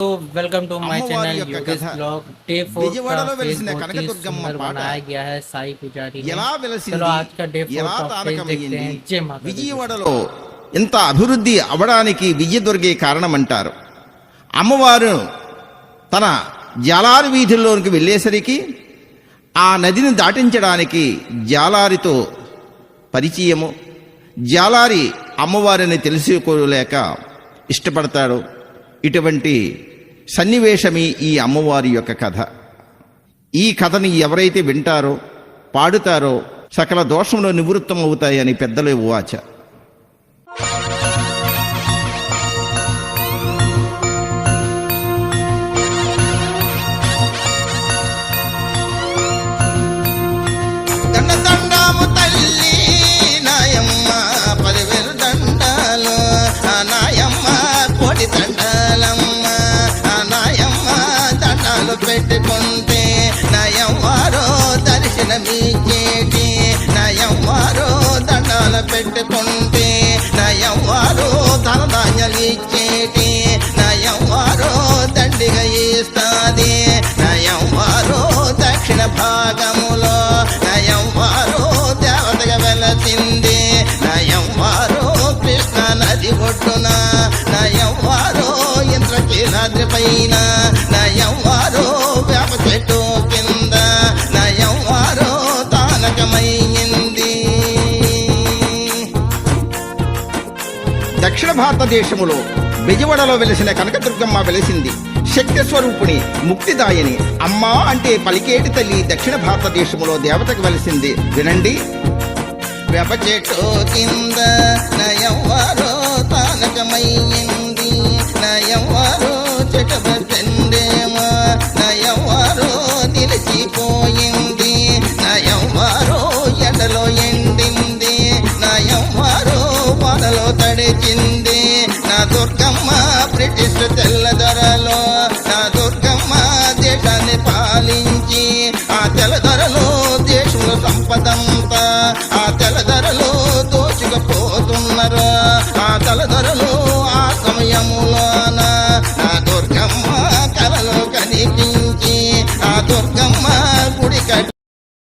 Welcome to my channel Yogesh blog day 4 విజయవాడలో వెలిసిన కనకదుర్గమ్మ పాట बनाया गया है साई पुजारी ने। ఎలా వెలిసింది, चलो आज का डे 4 ఎలా का फेज देखते हैं। जय माता दी। విజయవాడలో ఇంత అభివృద్ధి అవడానికి విజయదుర్గే కారణమంటారు. అమ్మవారు తన జాలారి వీధుల్లోనికి వెళ్ళేసరికి ఆ నదిని దాటించడానికి జాలారితో పరిచయము, జాలారి అమ్మవారిని తెలుసుకోలేక ఇష్టపడతాడు. ఇటువంటి సన్నివేశమే ఈ అమ్మవారి యొక్క కథ. ఈ కథని ఎవరైతే వింటారో పాడుతారో సకల దోషములు నివృత్తం అవుతాయని పెద్దలు వాచ. దండము తల్లి నాయమ్మ పదివేలు దండాలు, నాయమ్మ కోటి దండాలమ్మ, నాయమ్మ దండాలు పెట్టుకుంటే నయమ్మారో దర్శనమిచ్చేటి, నయమ్మారో దండాలు పెట్టుకుంటే నయమ్మారో ధనధాన్యాలు ఇచ్చేటి, నయమ్మారో దండిగా ఇస్తాది, నయమ్మారో దక్షిణ భాగములో నయమ్మారో దేవతగా వెలసింది, నయమ్మారో కృష్ణ నది ఒడ్డున, నయమ్మారో ఇంద్రకీలాద్రి పైన, నయమ్మారో వేప చెట్టు కింద, నయమ్మారో తానకమైంది. దక్షిణ భారతదేశములో విజయవాడలో వెలిసిన కనకదుర్గమ్మ వెలిసింది. శక్తి స్వరూపుని, ముక్తిదాయని, అమ్మా అంటే పలికేటి తల్లి దక్షిణ భారతదేశములో దేవతకు వెలిసింది. వినండి. వేప చెట్టు కింద నయవ్వారో తానకమైంది, నయవ్వారో చెట్టుబెండేమో, నయవ్వారో నిలిచిపోయింది, నయవ్వారో ఎండలో ఎండింది, నయవ్వారో వానలో తడిచింది. నా దుర్గమ్మ బ్రిటిష్ తెల్లదొరలో, నా దుర్గమ్మ దేశాన్ని పాలించి ఆ తెల్లదొరలో దేశంలో సంపదంతా ఆ తెల్లదొరలో దోచుకుపోతున్నారు. ఆ తెల్లదొరలో ఆ సమయములో